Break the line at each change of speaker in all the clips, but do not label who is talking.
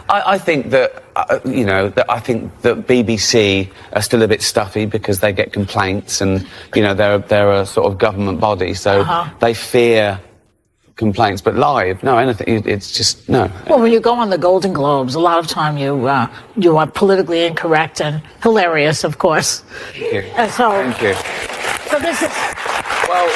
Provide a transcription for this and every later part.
I think that, I think that BBC are still a bit stuffy because they get complaints and, they're a sort of government body, so they fear complaints. But live, no, anything, it's just, no.
Well, when you go on the Golden Globes, a lot of time you are politically incorrect and hilarious, of course.
Thank you.
Thank
you.
So this is...
Well,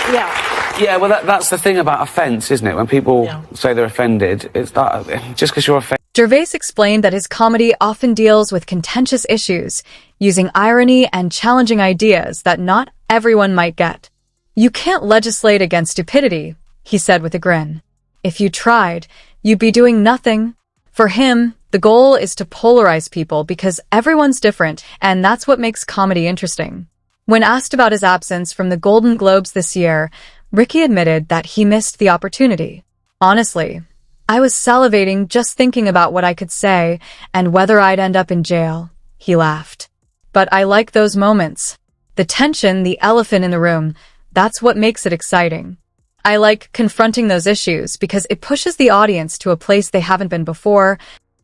yeah, well, that's the thing about offence, isn't it? When people say they're offended, it's that just because you're offended.
Gervais explained that his comedy often deals with contentious issues, using irony and challenging ideas that not everyone might get. You can't legislate against stupidity, he said with a grin. If you tried, you'd be doing nothing. For him, the goal is to polarize people because everyone's different, and that's what makes comedy interesting. When asked about his absence from the Golden Globes this year, Ricky admitted that he missed the opportunity. Honestly, I was salivating just thinking about what I could say and whether I'd end up in jail, he laughed. But I like those moments. The tension, the elephant in the room, that's what makes it exciting. I like confronting those issues because it pushes the audience to a place they haven't been before.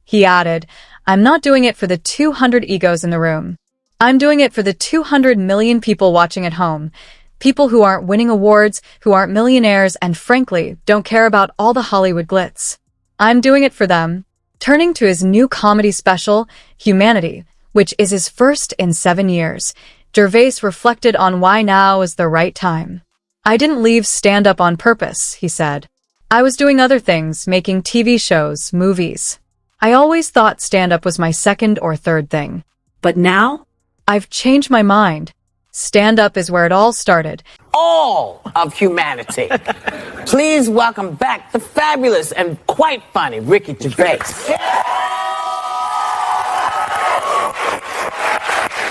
He added, I'm not doing it for the 200 egos in the room. I'm doing it for the 200 million people watching at home. People who aren't winning awards, who aren't millionaires, and frankly, don't care about all the Hollywood glitz. I'm doing it for them. Turning to his new comedy special, Humanity, which is his first in 7 years, Gervais reflected on why now is the right time. I didn't leave stand-up on purpose, he said. I was doing other things, making TV shows, movies. I always thought stand-up was my second or third thing. But now, I've changed my mind. Stand-up is where it all started.
All of humanity. Please welcome back the fabulous and quite funny Ricky Gervais.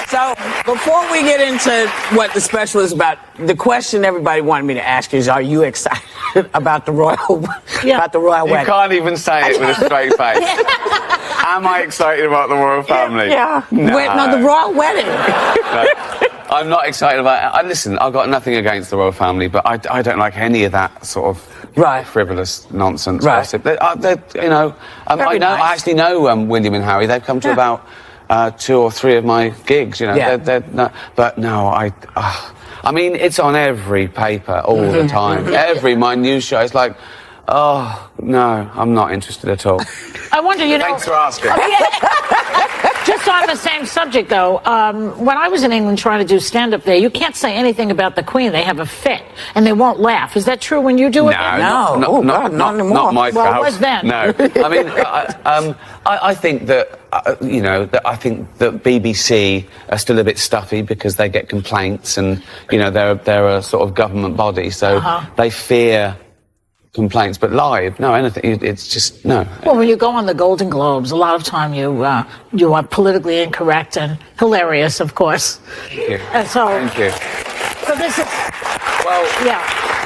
So, before we get into what the special is about, the question everybody wanted me to ask you is, are you excited about the royal wedding?
You can't even say it with a straight face. Am I excited about the royal family?
Yeah.
No.
The royal wedding.
No. I'm not excited about it. Listen, I've got nothing against the royal family, but I don't like any of that sort of frivolous nonsense gossip. I actually know William and Harry. They've come to about 2 or 3 of my gigs. But no, I mean, it's on every paper all the time. My news show. It's like, oh no, I'm not interested at all.
I wonder,
Thanks for asking.
Just on the same subject, though, when I was in England trying to do stand-up there, you can't say anything about the Queen. They have a fit, and they won't laugh. Is that true when you do it?
No, not anymore.
Not my
Well, it was then.
No, I mean, I think that I think that BBC are still a bit stuffy because they get complaints, and they're a sort of government body, so they fear complaints. But live, no, anything, it's just, no.
Well, when you go on the Golden Globes, a lot of time you are politically incorrect and hilarious, of course.
Thank you.
Thank
you.
So this is...
Well,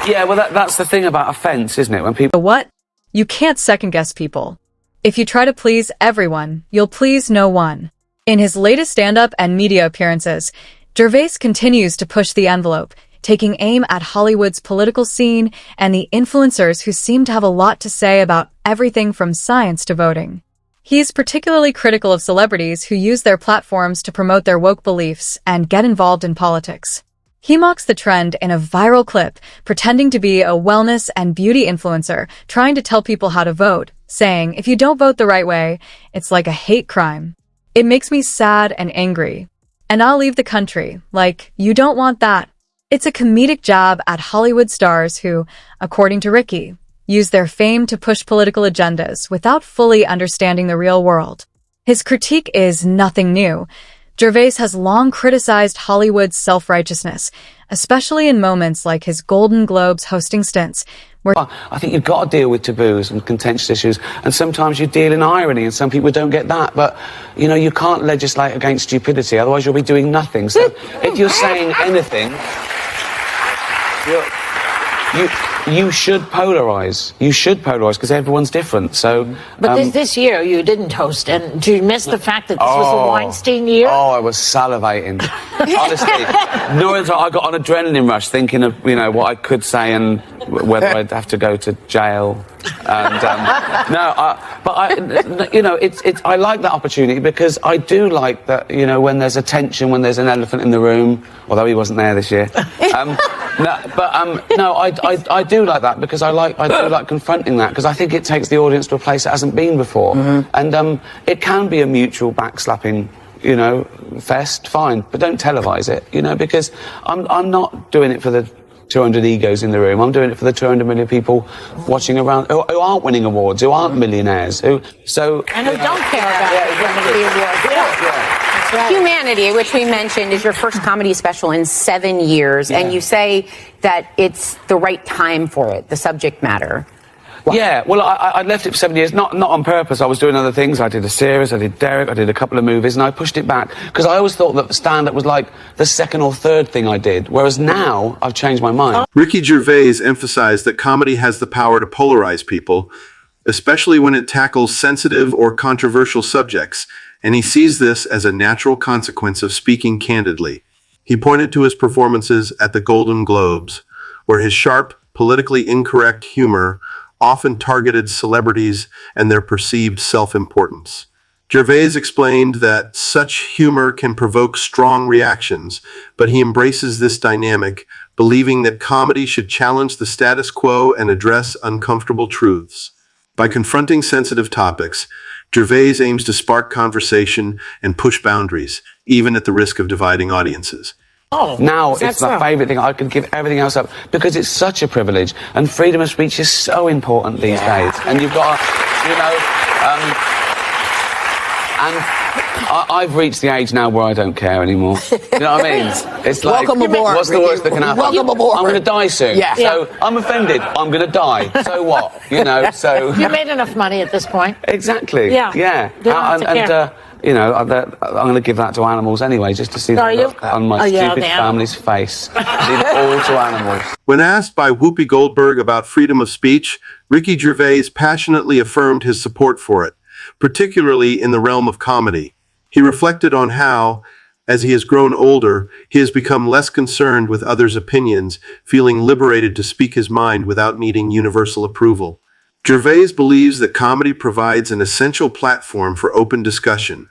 yeah, well, that's the thing about offence, isn't it? When people...
What? You can't second-guess people. If you try to please everyone, you'll please no one. In his latest stand-up and media appearances, Gervais continues to push the envelope, taking aim at Hollywood's political scene and the influencers who seem to have a lot to say about everything from science to voting. He's particularly critical of celebrities who use their platforms to promote their woke beliefs and get involved in politics. He mocks the trend in a viral clip, pretending to be a wellness and beauty influencer, trying to tell people how to vote, saying, if you don't vote the right way, it's like a hate crime. It makes me sad and angry. And I'll leave the country. Like, you don't want that. It's a comedic jab at Hollywood stars who, according to Ricky, use their fame to push political agendas without fully understanding the real world. His critique is nothing new. Gervais has long criticized Hollywood's self-righteousness, especially in moments like his Golden Globes hosting stints, where
I think you've got to deal with taboos and contentious issues, and sometimes you deal in irony, and some people don't get that. But, you can't legislate against stupidity, otherwise you'll be doing nothing. So if you're saying anything... you should polarize. You should polarize because everyone's different. So,
but this year you didn't host, and do you miss the fact that this was the Weinstein year?
Oh, I was salivating. Honestly, I got an adrenaline rush thinking of what I could say and whether I'd have to go to jail. And I like that opportunity because I do like that. When there's a tension, when there's an elephant in the room, although he wasn't there this year. I do like that because I do like confronting that because I think it takes the audience to a place it hasn't been before, and it can be a mutual backslapping, fest, fine, but don't televise it, because I'm not doing it for the 200 egos in the room. I'm doing it for the 200 million people watching around who aren't winning awards, who aren't millionaires, and who don't
care about winning the awards.
Right. Humanity, which we mentioned, is your first comedy special in 7 years, and you say that it's the right time for it, the subject matter. Wow.
Yeah, well, I left it for 7 years, not on purpose. I was doing other things. I did a series, I did Derek, I did a couple of movies, and I pushed it back because I always thought that stand-up was like the second or third thing I did, whereas now I've changed my mind.
Ricky Gervais emphasized that comedy has the power to polarize people, especially when it tackles sensitive or controversial subjects, and he sees this as a natural consequence of speaking candidly. He pointed to his performances at the Golden Globes, where his sharp, politically incorrect humor often targeted celebrities and their perceived self-importance. Gervais explained that such humor can provoke strong reactions, but he embraces this dynamic, believing that comedy should challenge the status quo and address uncomfortable truths. By confronting sensitive topics, Gervais aims to spark conversation and push boundaries, even at the risk of dividing audiences.
Now it's my favourite thing. I could give everything else up because it's such a privilege, and freedom of speech is so important these days. And you've got, I've reached the age now where I don't care anymore. You know what I mean? It's like,
welcome aboard,
what's the worst that can happen?
Welcome aboard.
I'm going to die soon.
Yeah.
So I'm offended. I'm going to die. So what? So
you made enough money at this point.
Exactly.
Yeah.
I'm going to give that to animals anyway, just to see the look on my stupid family's face. Leave it all to animals.
When asked by Whoopi Goldberg about freedom of speech, Ricky Gervais passionately affirmed his support for it, particularly in the realm of comedy. He reflected on how, as he has grown older, he has become less concerned with others' opinions, feeling liberated to speak his mind without needing universal approval. Gervais believes that comedy provides an essential platform for open discussion,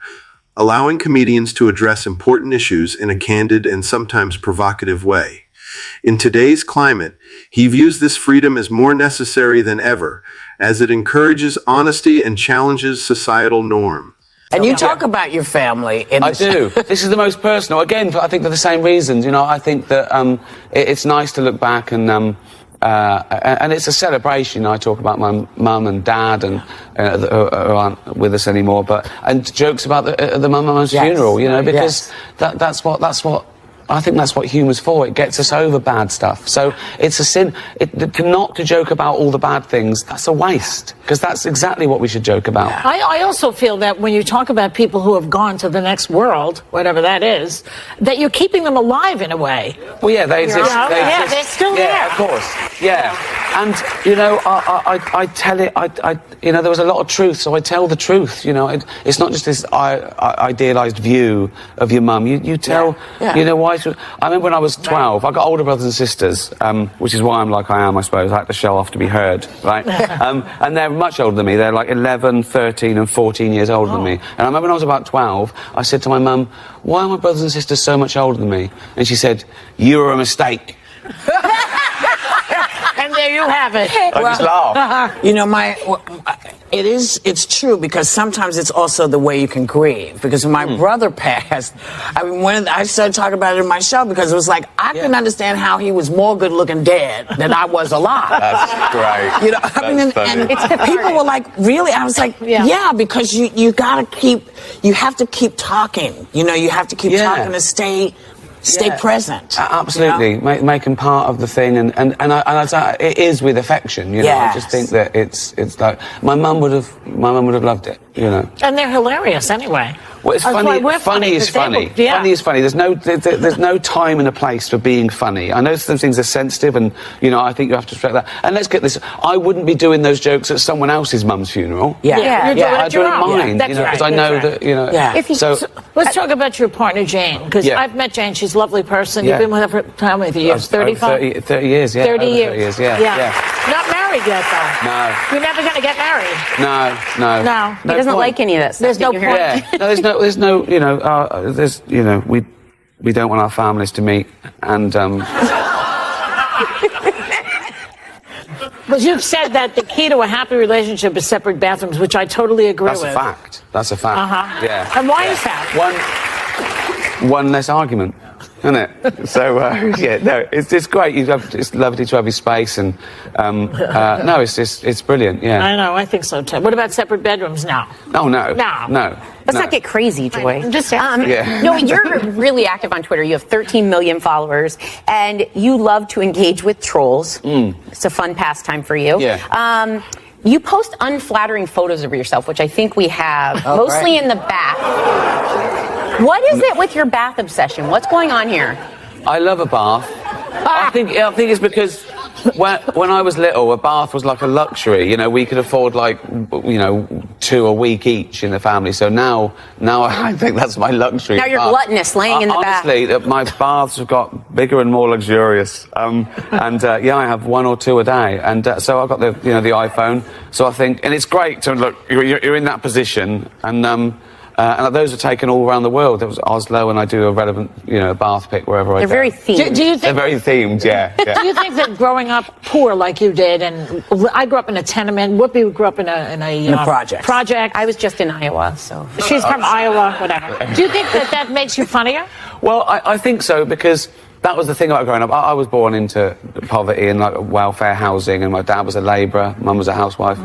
allowing comedians to address important issues in a candid and sometimes provocative way. In today's climate, he views this freedom as more necessary than ever, as it encourages honesty and challenges societal norms.
And you talk about your family.
I do. This is the most personal. Again, I think for the same reasons. I think that it's nice to look back and it's a celebration. I talk about my mum and dad and who aren't with us anymore, and jokes about the mum and mum's funeral. Because that's what I think that's what humour's for. It gets us over bad stuff. So it's a sin. Not to joke about all the bad things, that's a waste. Because that's exactly what we should joke about.
Yeah. I also feel that when you talk about people who have gone to the next world, whatever that is, that you're keeping them alive in a way.
Well, yeah, they exist.
They're still there.
Yeah, of course. Yeah. And, I tell it, there was a lot of truth, so I tell the truth. It's not just this idealised view of your mum. You tell, why. I remember when I was 12, I got older brothers and sisters, which is why I'm like I am, I suppose. I like to show off to be heard, right? And they're much older than me. They're like 11, 13 and 14 years older than me. And I remember when I was about 12, I said to my mum, why are my brothers and sisters so much older than me? And she said, you were a mistake.
And there you have it.
I just laugh.
It's true because sometimes it's also the way you can grieve. Because when my brother passed, when I started talking about it in my show, because it was like, I couldn't understand how he was more good looking dead than I was alive.
That's great.
And people were like, really? I was like, because you have to keep talking. You have to keep talking to stay present.
Absolutely, make them part of the thing, and it is with affection. I just think that it's like my mum would have loved it.
And they're hilarious anyway.
Well, it's
That's why
funny.
we're
Funny is funny.
disabled. Yeah.
Funny is funny. There's no time and a place for being funny. I know some things are sensitive, and I think you have to respect that. And let's get this: I wouldn't be doing those jokes at someone else's mum's funeral.
You're doing
I
it at your
don't
own.
mind,
That's right.
because I know
That's
that
Yeah.
If you,
So
let's talk about your partner Jane, because I've met Jane. She's a lovely person.
Yeah.
You've been with her for how many years? 35?
30 years. Yeah.
30
over
years.
30 years. Yeah.
Not married yet, though.
No.
You're never going to get married.
No.
No.
He doesn't
point.
like any of this.
There's no point.
Yeah. No, there's no. We don't want our families to meet, and.
But you've said that the key to a happy relationship is separate bathrooms, which I totally agree with.
That's a fact.
Uh-huh.
Yeah.
And why is that?
One less argument, isn't it? So it's great. It's lovely to have your space, and no, it's brilliant. Yeah.
I know. I think so too. What about separate bedrooms now?
Oh no.
No.
Let's not get crazy, Joy.
I'm just asking.
No, you're really active on Twitter. You have 13 million followers, and you love to engage with trolls. It's a fun pastime for you.
Yeah.
You post unflattering photos of yourself, which I think we have, mostly in the bath. What is it with your bath obsession? What's going on here?
I love a bath. I think it's because when I was little, a bath was like a luxury. We could afford 2 a week each in the family. So now I think that's my luxury.
Now you're gluttonous, laying in the bath.
Honestly, my baths have got bigger and more luxurious. I have 1 or 2 a day, and so I've got the iPhone. So I think, and it's great to look. You're in that position, and those are taken all around the world. There was Oslo, and I do a relevant, bath pic wherever I go.
They're very themed.
Do you think
They're very themed, yeah.
Do you think that growing up poor like you did, and I grew up in a tenement, Whoopi grew up in a project.
I was just in Iowa, so.
She's from Iowa, whatever. Do you think that makes you funnier?
Well, I think so, because that was the thing about growing up. I was born into poverty and welfare housing, and my dad was a labourer, mum was a housewife.